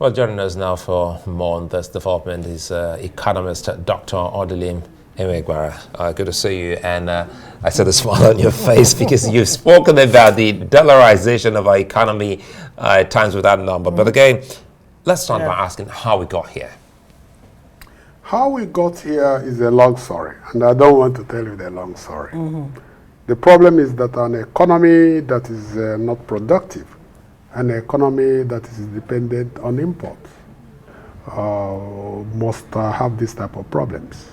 Well, joining us now for more on this development is economist Dr. Odilim Enwegbara. Good to see you, and I saw the smile on your face because you've spoken about the dollarization of our economy at times without number. But again, let's start by asking how we got here. How we got here is a long story, and I don't want to tell you the long story. The problem is that an economy that is not productive, an economy that is dependent on imports, must have this type of problems.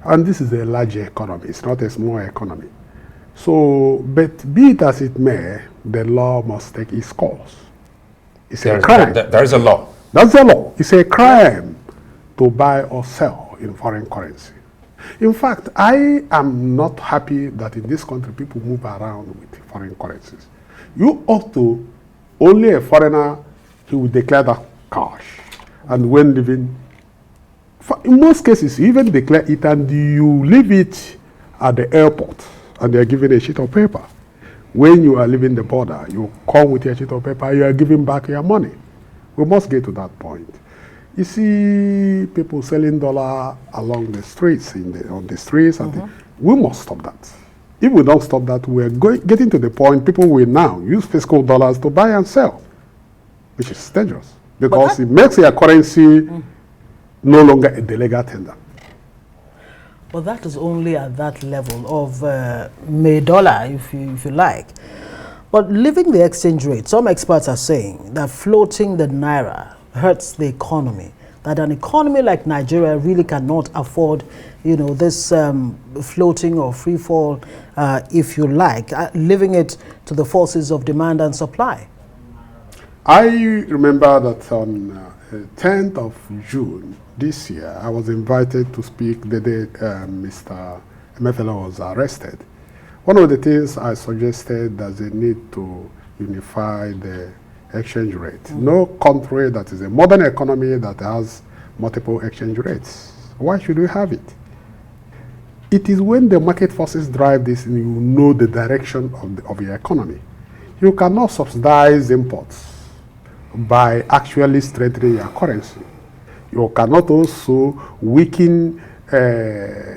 And this is a large economy, it's not a small economy. So, but be it as it may, the law must take its course. It's a crime. There is a law. That's the law. It's a crime to buy or sell in foreign currency. In fact, I am not happy that in this country people move around with foreign currencies. You ought to, only a foreigner, he will declare that cash. And when living, in most cases, you even declare it and you leave it at the airport and they are given a sheet of paper. When you are leaving the border, you come with your sheet of paper, you are giving back your money. We must get to that point. You see people selling dollar along the streets, on the streets, and we must stop that. If we don't stop that, we're getting to the point people will now use fiscal dollars to buy and sell, which is dangerous because it makes your currency no longer a legal tender. Well, that is only at that level of May dollar, if you like. But leaving the exchange rate, some experts are saying that floating the naira hurts the economy, that an economy like Nigeria really cannot afford, this floating or free fall, if you like, leaving it to the forces of demand and supply. I remember that on 10th of June this year, I was invited to speak the day Mr. Emefiele was arrested. One of the things I suggested that they need to unify the exchange rate. No country that is a modern economy that has multiple exchange rates. Why should we have it? It is when the market forces drive this and you know the direction of your economy. You cannot subsidize imports by actually strengthening your currency. You cannot also weaken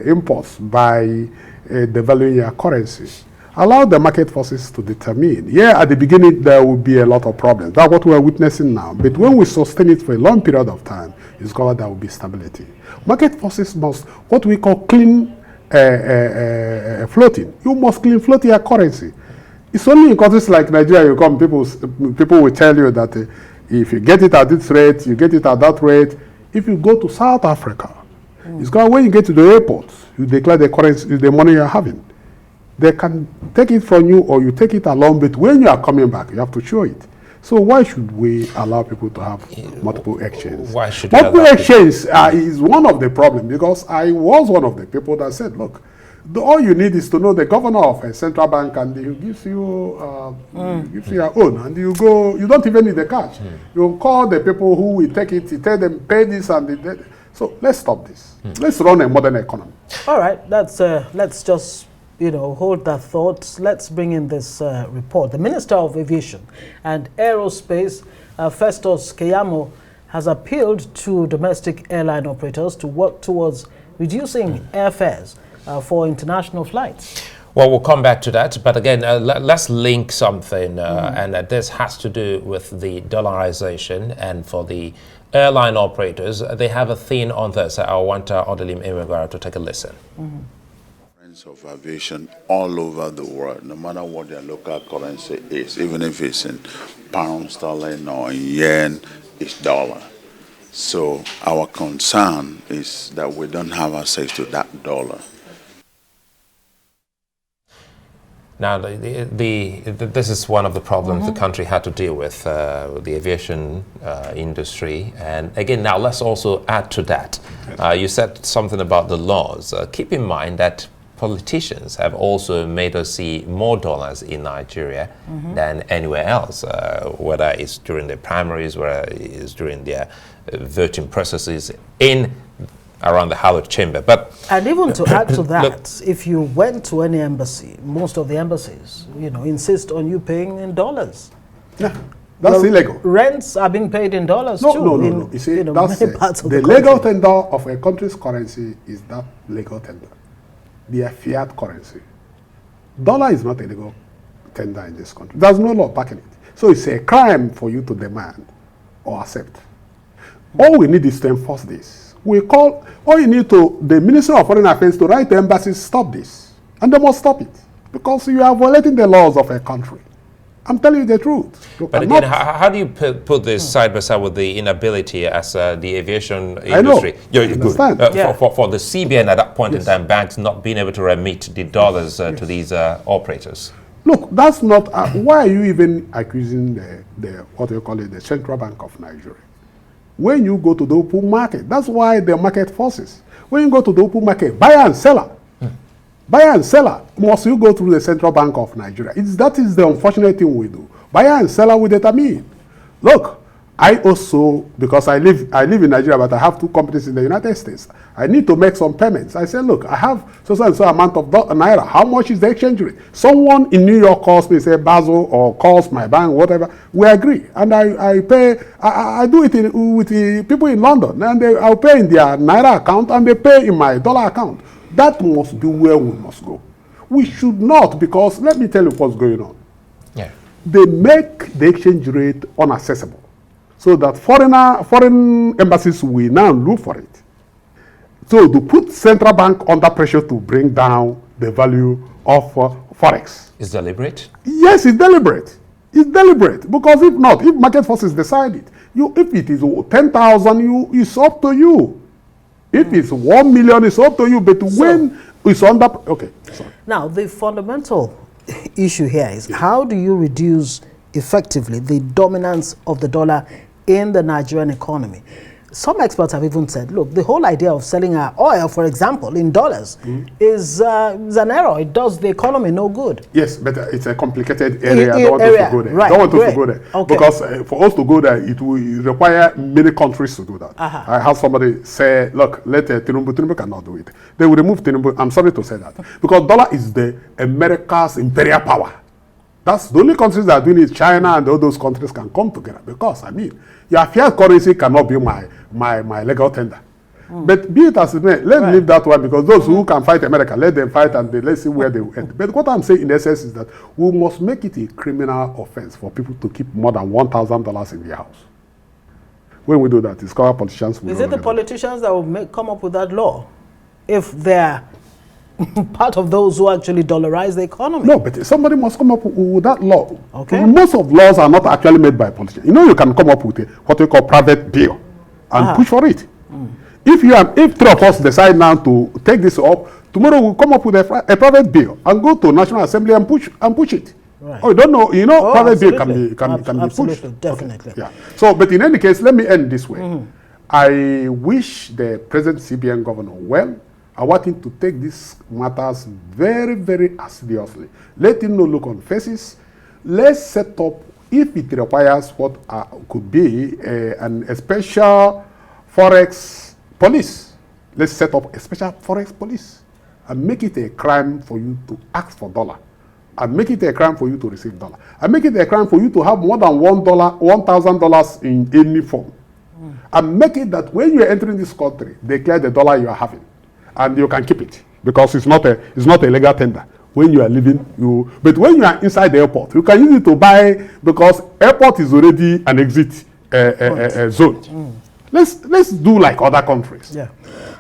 imports by devaluing your currency. Allow the market forces to determine. Yeah, at the beginning there will be a lot of problems. That's what we are witnessing now. But when we sustain it for a long period of time, it's called there will be stability. Market forces must, what we call clean floating. You must clean float your currency. It's only in countries like Nigeria you come, people will tell you that if you get it at this rate, you get it at that rate. If you go to South Africa, it's called when you get to the airport, you declare the currency, the money you're having. They can take it from you or you take it along, but when you are coming back, you have to show it. So why should we allow people to have multiple exchanges? Why should multiple exchange is one of the problems, because I was one of the people that said, look, all you need is to know the governor of a central bank and he gives you your own, and you go, you don't even need the cash. You call the people who will take it, you tell them pay this and that. So let's stop this. Let's run a modern economy. All right, let's just hold that thought. Let's bring in this report. The Minister of Aviation and Aerospace, Festus Keyamo, has appealed to domestic airline operators to work towards reducing airfares for international flights. Well, we'll come back to that. But again, let's link something, and this has to do with the dollarization. And for the airline operators, they have a theme on this. I want Odilim Enwegbara to take a listen. Of aviation all over the world, no matter what their local currency is, even if it's in pound sterling or in yen, it's dollar. So our concern is that we don't have access to that dollar. Now, this is one of the problems the country had to deal with, the aviation industry. And again, now let's also add to that. You said something about the laws. Keep in mind that politicians have also made us see more dollars in Nigeria than anywhere else, whether it's during the primaries, whether it's during their voting processes around the hallowed chamber. And even to add to that, if you went to any embassy, most of the embassies, insist on you paying in dollars. Yeah. That's illegal. Rents are being paid in dollars No, too. no. In, You see, many parts of the the legal country. tender of a country's currency is that legal tender. The fiat currency. Dollar is not a legal tender in this country. There's no law backing it. So it's a crime for you to demand or accept. All we need is to enforce this. All you need to, the Ministry of Foreign Affairs to write to embassies, stop this. And they must stop it. Because you are violating the laws of a country. I'm telling you the truth. You But cannot- again, how do you put this side by side with the inability as the aviation industry? I understand. For the CBN at that point in time, banks not being able to remit the dollars to these operators. Look, that's not. Why are you even accusing the what do you call it, the Central Bank of Nigeria? When you go to the open market, that's why the market forces. When you go to the open market, buyer and seller, must you go through the Central Bank of Nigeria? That is the unfortunate thing we do. Buyer and seller will determine. Look, I also, because I live in Nigeria, but I have 2 companies in the United States. I need to make some payments. I said, look, I have so and so amount of naira. How much is the exchange rate? Someone in New York calls me, say Basel, or calls my bank, whatever. We agree, and I pay. I do it with the people in London, and I'll pay in their naira account, and they pay in my dollar account. That must be where we must go. We should not, because let me tell you what's going on. Yeah. They make the exchange rate unaccessible, so that foreign embassies will now look for it. So to put central bank under pressure to bring down the value of forex. Is deliberate? Yes, it's deliberate. It's deliberate, because if not, if market forces decide it, if it is 10,000, it's up to you. If it's 1 million, it's up to you. But when it's under, okay. Sorry. Now, the fundamental issue here is how do you reduce effectively the dominance of the dollar in the Nigerian economy? Some experts have even said, look, the whole idea of selling our oil, for example, in dollars is an error. It does the economy no good. Yes, but it's a complicated area. I don't want us to go there. Right, don't want us to go there. Okay. Because for us to go there, it will require many countries to do that. I have somebody say, look, let Tinubu cannot do it. They will remove Tinubu. I'm sorry to say that. Because dollar is the America's imperial power. That's the only countries that are doing it. China and all those countries can come together. Because, I mean, your fiat currency cannot be my legal tender. But be it as it may, let's leave that one, because those who can fight America, let them fight, and let's see where they will end. But what I'm saying in essence is that we must make it a criminal offense for people to keep more than $1,000 in their house. When we do that, it's called politicians. Is it the politicians that will come up with that law if they're part of those who actually dollarize the economy? No, but somebody must come up with that law. Okay. Most of laws are not actually made by politicians. You know, you can come up with what we call private bill and push for it. If 3 of us decide now to take this up, tomorrow we'll come up with a private bill and go to National Assembly and push it. Right. Oh, you don't know? You know, private bill can be absolutely, pushed. definitely. Okay. Yeah. So, but in any case, let me end this way. I wish the present CBN governor well. I want him to take these matters very, very seriously. Let him not look on faces. Let's set up, if it requires what could be a special forex police. Let's set up a special forex police and make it a crime for you to ask for dollar, and make it a crime for you to receive dollar, and make it a crime for you to have more than $1,000 in any form, and make it that when you are entering this country, declare the dollar you are having. And you can keep it, because it's not a legal tender. When you are leaving, but when you are inside the airport, you can use it to buy, because airport is already an exit zone. Let's do like other countries. Yeah.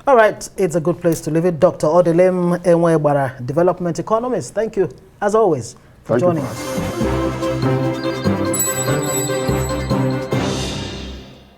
All right, it's a good place to leave it. Dr. Odilim Enwegbara, development economist. Thank you, as always, for joining us.